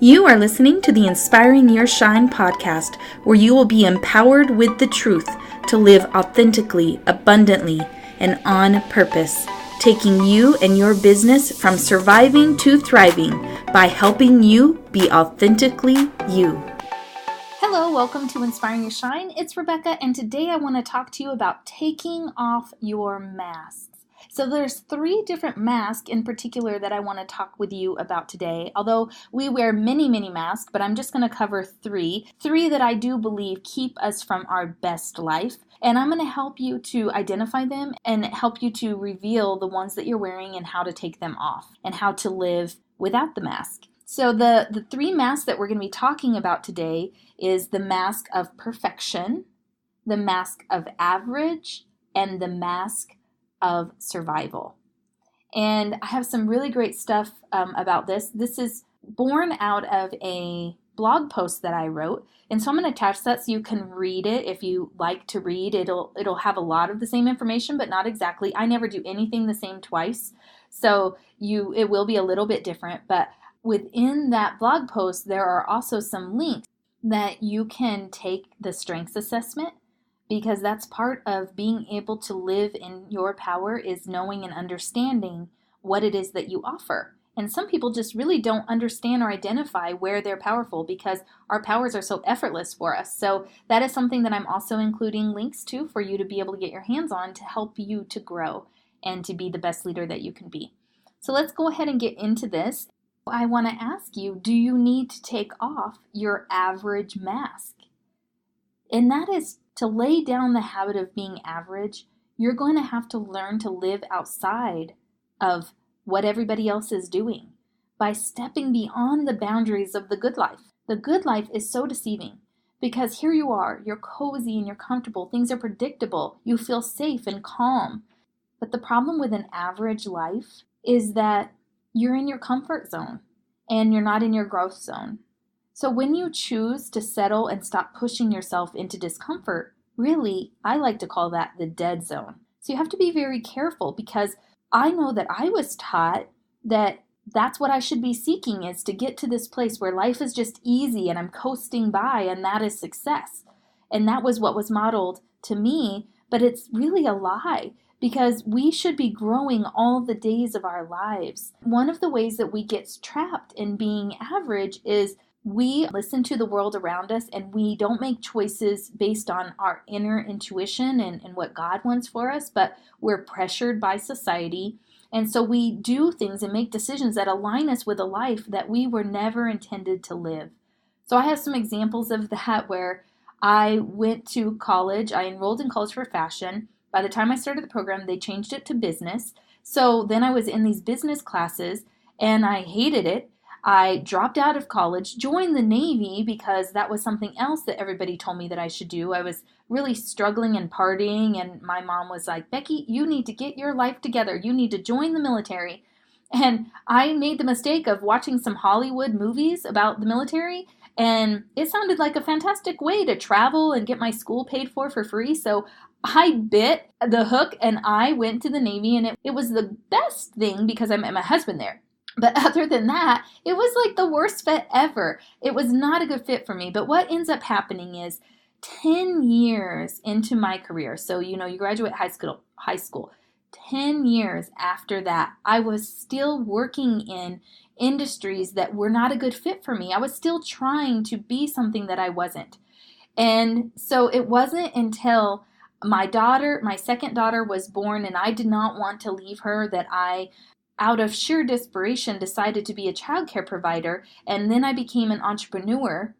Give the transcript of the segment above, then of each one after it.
You are listening to the Inspiring Your Shine podcast, where you will be empowered with the truth to live authentically, abundantly, and on purpose, taking you and your business from surviving to thriving by helping you be authentically you. Hello, welcome to Inspiring Your Shine. It's Rebecca, and today I want to talk to you about taking off your masks. So there's 3 different masks in particular that I want to talk with you about today. Although we wear many masks, but I'm just going to cover 3 that I do believe keep us from our best life. And I'm going to help you to identify them and help you to reveal the ones that you're wearing and how to take them off and how to live without the mask. So the 3 masks that we're going to be talking about today is the mask of perfection, the mask of average, and the mask of survival. And I have some really great stuff about this. This is born out of a blog post that I wrote. And so I'm going to attach that so you can read it if you like to read. It'll have a lot of the same information, but not exactly. I never do anything the same twice. So it will be a little bit different. But within that blog post, there are also some links that you can take the strengths assessment, because that's part of being able to live in your power, is knowing and understanding what it is that you offer. And some people just really don't understand or identify where they're powerful because our powers are so effortless for us. So that is something that I'm also including links to for you to be able to get your hands on to help you to grow and to be the best leader that you can be. So let's go ahead and get into this. I want to ask you, do you need to take off your average mask? And that is to lay down the habit of being average. You're going to have to learn to live outside of what everybody else is doing by stepping beyond the boundaries of the good life. The good life is so deceiving because here you are, you're cozy and you're comfortable, things are predictable, you feel safe and calm. But the problem with an average life is that you're in your comfort zone and you're not in your growth zone. So when you choose to settle and stop pushing yourself into discomfort, really, I like to call that the dead zone. So you have to be very careful, because I know that I was taught that that's what I should be seeking, is to get to this place where life is just easy and I'm coasting by, and that is success. And that was what was modeled to me, but it's really a lie, because we should be growing all the days of our lives. One of the ways that we get trapped in being average is we listen to the world around us and we don't make choices based on our inner intuition and what God wants for us, but we're pressured by society. And so we do things and make decisions that align us with a life that we were never intended to live. So I have some examples of that where I went to college. I enrolled in college for fashion. By the time I started the program, they changed it to business. So then I was in these business classes and I hated it. I dropped out of college, joined the Navy because that was something else that everybody told me that I should do. I was really struggling and partying, and my mom was like, Becky, you need to get your life together. You need to join the military. And I made the mistake of watching some Hollywood movies about the military, and it sounded like a fantastic way to travel and get my school paid for free. So I bit the hook and I went to the Navy, and it was the best thing because I met my husband there. But other than that, it was like the worst fit ever. It was not a good fit for me. But what ends up happening is 10 years into my career, so you graduate high school, 10 years after that, I was still working in industries that were not a good fit for me. I was still trying to be something that I wasn't. And so it wasn't until my second daughter was born, and I did not want to leave her, that I, out of sheer desperation, decided to be a childcare provider. And then I became an entrepreneur,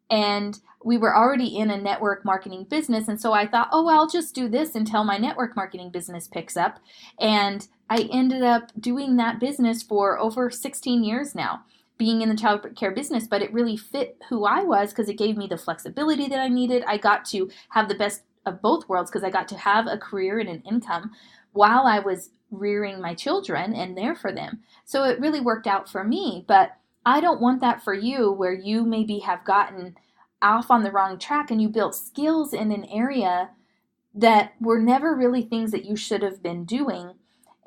and we were already in a network marketing business. And so I thought, I'll just do this until my network marketing business picks up. And I ended up doing that business for over 16 years now, being in the childcare business. But it really fit who I was because it gave me the flexibility that I needed. I got to have the best of both worlds because I got to have a career and an income while I was rearing my children and there for them. So it really worked out for me, but I don't want that for you, where you maybe have gotten off on the wrong track and you built skills in an area that were never really things that you should have been doing.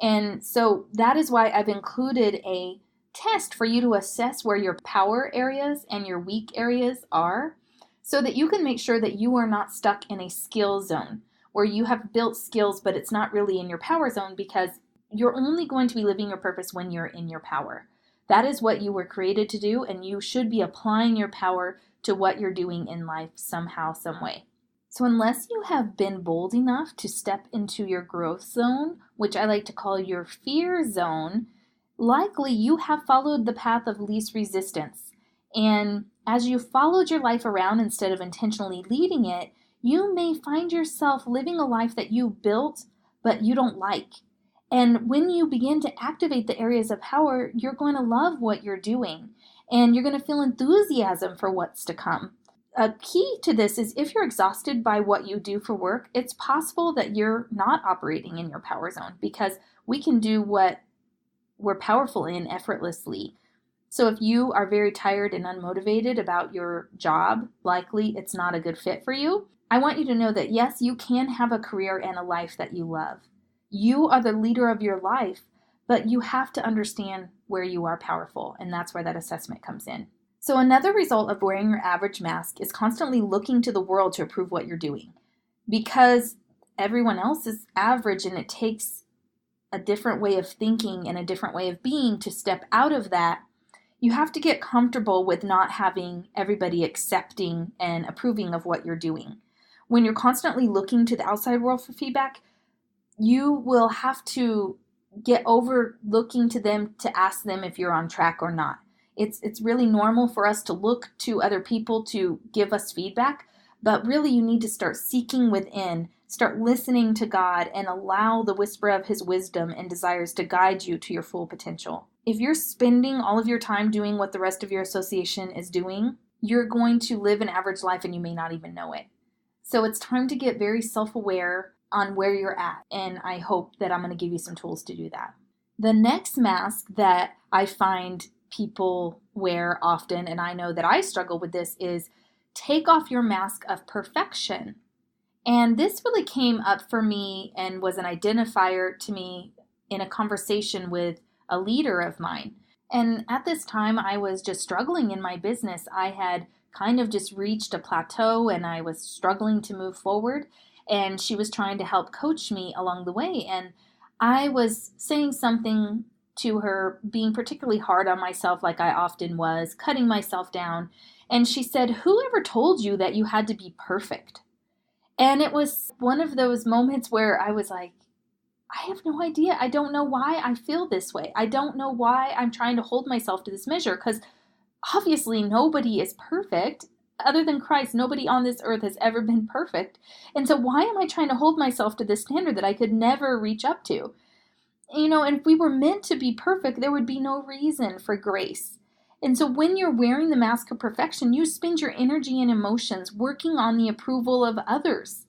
And so that is why I've included a test for you to assess where your power areas and your weak areas are, so that you can make sure that you are not stuck in a skill zone where you have built skills, but it's not really in your power zone, because you're only going to be living your purpose when you're in your power. That is what you were created to do, and you should be applying your power to what you're doing in life somehow, some way. So unless you have been bold enough to step into your growth zone, which I like to call your fear zone, likely you have followed the path of least resistance. And as you followed your life around instead of intentionally leading it, you may find yourself living a life that you built, but you don't like. And when you begin to activate the areas of power, you're going to love what you're doing, and you're going to feel enthusiasm for what's to come. A key to this is if you're exhausted by what you do for work, it's possible that you're not operating in your power zone, because we can do what we're powerful in effortlessly. So if you are very tired and unmotivated about your job, likely it's not a good fit for you. I want you to know that yes, you can have a career and a life that you love. You are the leader of your life, but you have to understand where you are powerful, and that's where that assessment comes in. So another result of wearing your average mask is constantly looking to the world to approve what you're doing, because everyone else is average, and it takes a different way of thinking and a different way of being to step out of that. You have to get comfortable with not having everybody accepting and approving of what you're doing. When you're constantly looking to the outside world for feedback, you will have to get over looking to them to ask them if you're on track or not. It's really normal for us to look to other people to give us feedback, but really you need to start seeking within, start listening to God, and allow the whisper of His wisdom and desires to guide you to your full potential. If you're spending all of your time doing what the rest of your association is doing, you're going to live an average life and you may not even know it. So it's time to get very self-aware on where you're at, and I hope that I'm going to give you some tools to do that. The next mask that I find people wear often, and I know that I struggle with this, is take off your mask of perfection. And this really came up for me and was an identifier to me in a conversation with a leader of mine. And at this time, I was just struggling in my business. I had kind of just reached a plateau and I was struggling to move forward. And she was trying to help coach me along the way. And I was saying something to her, being particularly hard on myself like I often was, cutting myself down. And she said, "Who ever told you that you had to be perfect?" And it was one of those moments where I was like, I have no idea. I don't know why I feel this way. I don't know why I'm trying to hold myself to this measure, because obviously nobody is perfect. Other than Christ, nobody on this earth has ever been perfect. And so why am I trying to hold myself to this standard that I could never reach up to? You know, and if we were meant to be perfect, there would be no reason for grace. And so when you're wearing the mask of perfection, you spend your energy and emotions working on the approval of others,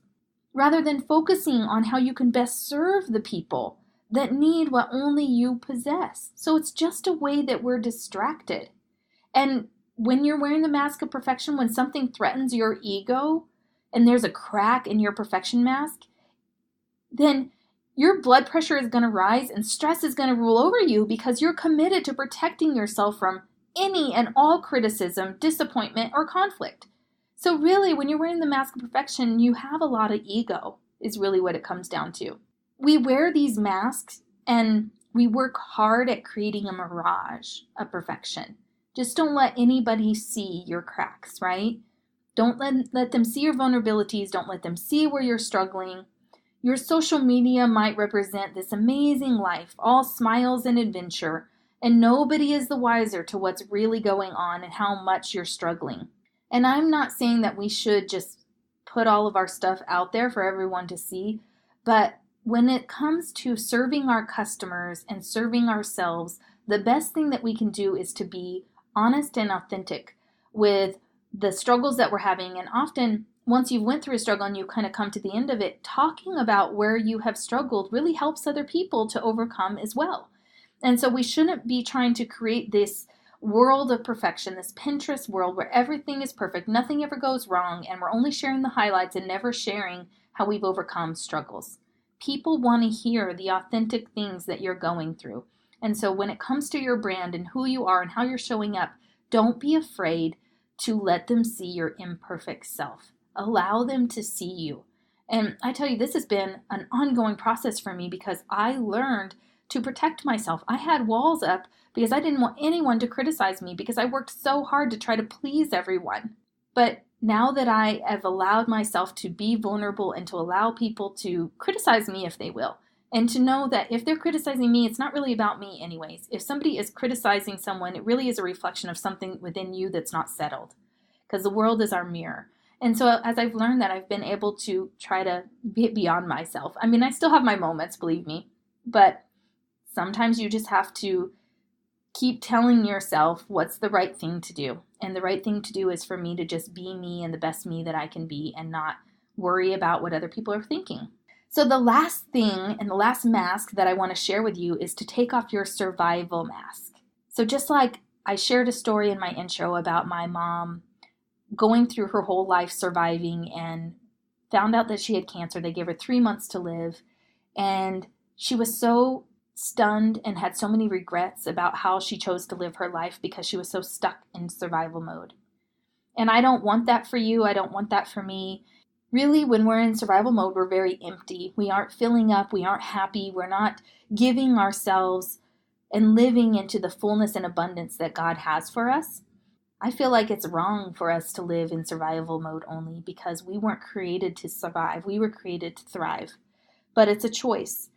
rather than focusing on how you can best serve the people that need what only you possess. So it's just a way that we're distracted. And when you're wearing the mask of perfection, when something threatens your ego and there's a crack in your perfection mask, then your blood pressure is going to rise and stress is going to rule over you, because you're committed to protecting yourself from any and all criticism, disappointment, or conflict. So really, when you're wearing the mask of perfection, you have a lot of ego, is really what it comes down to. We wear these masks and we work hard at creating a mirage of perfection. Just don't let anybody see your cracks, right? Don't let them see your vulnerabilities. Don't let them see where you're struggling. Your social media might represent this amazing life, all smiles and adventure, and nobody is the wiser to what's really going on and how much you're struggling. And I'm not saying that we should just put all of our stuff out there for everyone to see, but when it comes to serving our customers and serving ourselves, the best thing that we can do is to be honest and authentic with the struggles that we're having. And often, once you've went through a struggle and you kind of come to the end of it, talking about where you have struggled really helps other people to overcome as well. And so we shouldn't be trying to create this world of perfection, this Pinterest world where everything is perfect, nothing ever goes wrong, and we're only sharing the highlights and never sharing how we've overcome struggles. People want to hear the authentic things that you're going through. And so when it comes to your brand and who you are and how you're showing up, don't be afraid to let them see your imperfect self. Allow them to see you. And I tell you, this has been an ongoing process for me because I learned to protect myself. I had walls up because I didn't want anyone to criticize me because I worked so hard to try to please everyone. But now that I have allowed myself to be vulnerable and to allow people to criticize me if they will, and to know that if they're criticizing me, it's not really about me anyways. If somebody is criticizing someone, it really is a reflection of something within you that's not settled, because the world is our mirror. And so as I've learned that, I've been able to try to get beyond myself. I mean, I still have my moments, believe me, but sometimes you just have to keep telling yourself what's the right thing to do. And the right thing to do is for me to just be me and the best me that I can be and not worry about what other people are thinking. So the last thing and the last mask that I want to share with you is to take off your survival mask. So just like I shared a story in my intro about my mom going through her whole life surviving and found out that she had cancer. They gave her 3 months to live. And she was so stunned and had so many regrets about how she chose to live her life because she was so stuck in survival mode. And I don't want that for you. I don't want that for me. Really, when we're in survival mode, we're very empty. We aren't filling up. We aren't happy. We're not giving ourselves and living into the fullness and abundance that God has for us. I feel like it's wrong for us to live in survival mode only because we weren't created to survive. We were created to thrive. But it's a choice.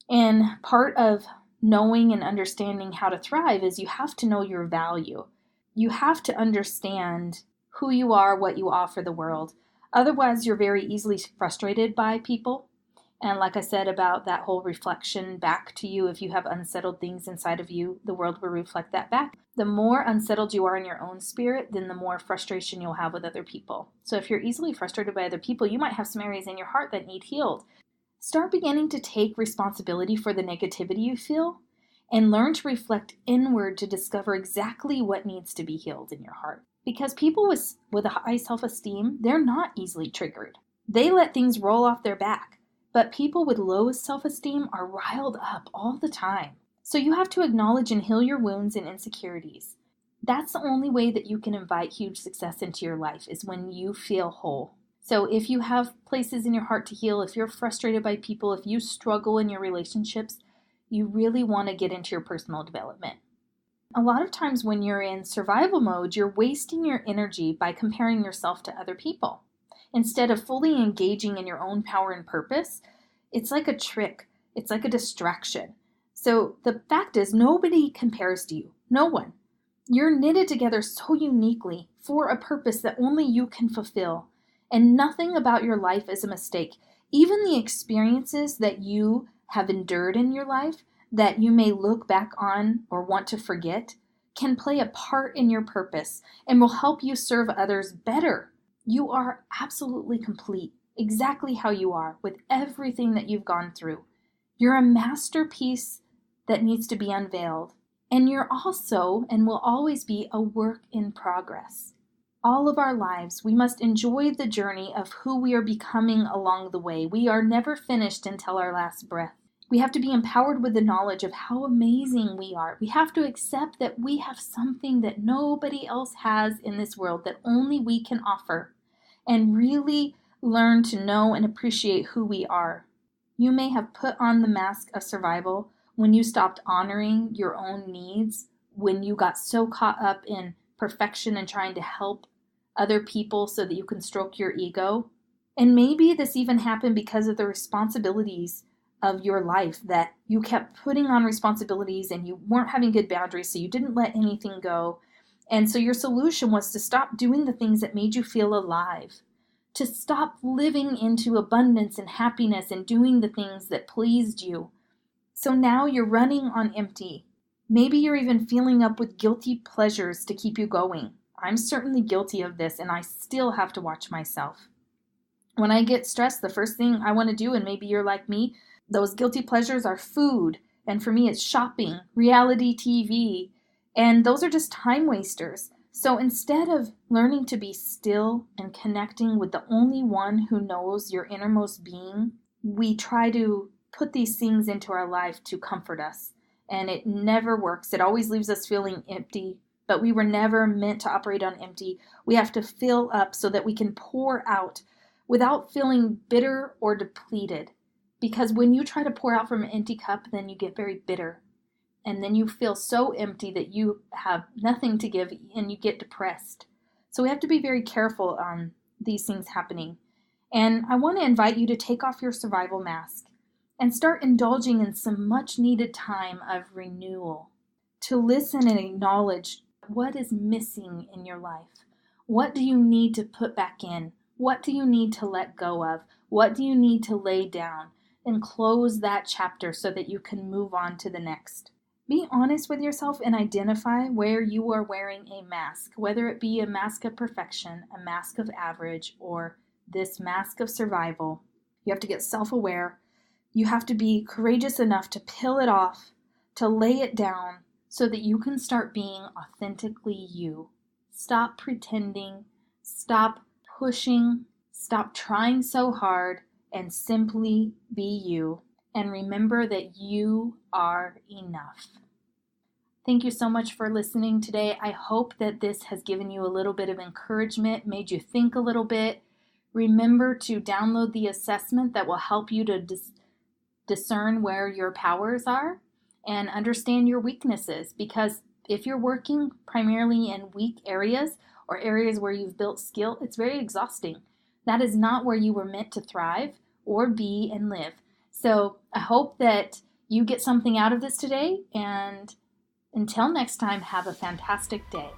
And part of knowing and understanding how to thrive is you have to know your value. You have to understand who you are, what you offer the world. Otherwise, you're very easily frustrated by people. And like I said about that whole reflection back to you, if you have unsettled things inside of you, the world will reflect that back. The more unsettled you are in your own spirit, then the more frustration you'll have with other people. So if you're easily frustrated by other people, you might have some areas in your heart that need healed. Start beginning to take responsibility for the negativity you feel and learn to reflect inward to discover exactly what needs to be healed in your heart. Because people with a high self-esteem, they're not easily triggered. They let things roll off their back. But people with low self-esteem are riled up all the time. So you have to acknowledge and heal your wounds and insecurities. That's the only way that you can invite huge success into your life is when you feel whole. So if you have places in your heart to heal, if you're frustrated by people, if you struggle in your relationships, you really want to get into your personal development. A lot of times when you're in survival mode, you're wasting your energy by comparing yourself to other people. Instead of fully engaging in your own power and purpose, it's like a trick. It's like a distraction. So the fact is, nobody compares to you. No one. You're knitted together so uniquely for a purpose that only you can fulfill. And nothing about your life is a mistake. Even the experiences that you have endured in your life that you may look back on or want to forget can play a part in your purpose and will help you serve others better. You are absolutely complete, exactly how you are, with everything that you've gone through. You're a masterpiece that needs to be unveiled. And you're also, and will always be, a work in progress. All of our lives, we must enjoy the journey of who we are becoming along the way. We are never finished until our last breath. We have to be empowered with the knowledge of how amazing we are. We have to accept that we have something that nobody else has in this world, that only we can offer, and really learn to know and appreciate who we are. You may have put on the mask of survival when you stopped honoring your own needs, when you got so caught up in perfection and trying to help other people so that you can stroke your ego. And maybe this even happened because of the responsibilities of your life, that you kept putting on responsibilities and you weren't having good boundaries, so you didn't let anything go. And so your solution was to stop doing the things that made you feel alive, to stop living into abundance and happiness and doing the things that pleased you. So now you're running on empty. Maybe you're even filling up with guilty pleasures to keep you going. I'm certainly guilty of this, and I still have to watch myself. When I get stressed, the first thing I want to do, and maybe you're like me, those guilty pleasures are food. And for me, it's shopping, reality TV, and those are just time wasters. So instead of learning to be still and connecting with the only one who knows your innermost being, we try to put these things into our life to comfort us. and it never works. It always leaves us feeling empty, but we were never meant to operate on empty. We have to fill up so that we can pour out without feeling bitter or depleted. Because when you try to pour out from an empty cup, then you get very bitter. And then you feel so empty that you have nothing to give and you get depressed. So we have to be very careful on these things happening. And I want to invite you to take off your survival mask and start indulging in some much needed time of renewal. To listen and acknowledge what is missing in your life. What do you need to put back in? What do you need to let go of? What do you need to lay down? And close that chapter so that you can move on to the next. Be honest with yourself and identify where you are wearing a mask, whether it be a mask of perfection, a mask of average, or this mask of survival. You have to get self-aware. You have to be courageous enough to peel it off, to lay it down so that you can start being authentically you. Stop pretending, stop pushing, stop trying so hard, and simply be you. And remember that you are enough. Thank you so much for listening today. I hope that this has given you a little bit of encouragement, made you think a little bit. Remember to download the assessment that will help you to discern where your powers are and understand your weaknesses. Because if you're working primarily in weak areas or areas where you've built skill, it's very exhausting. That is not where you were meant to thrive or be and live. So I hope that you get something out of this today, and until next time, have a fantastic day.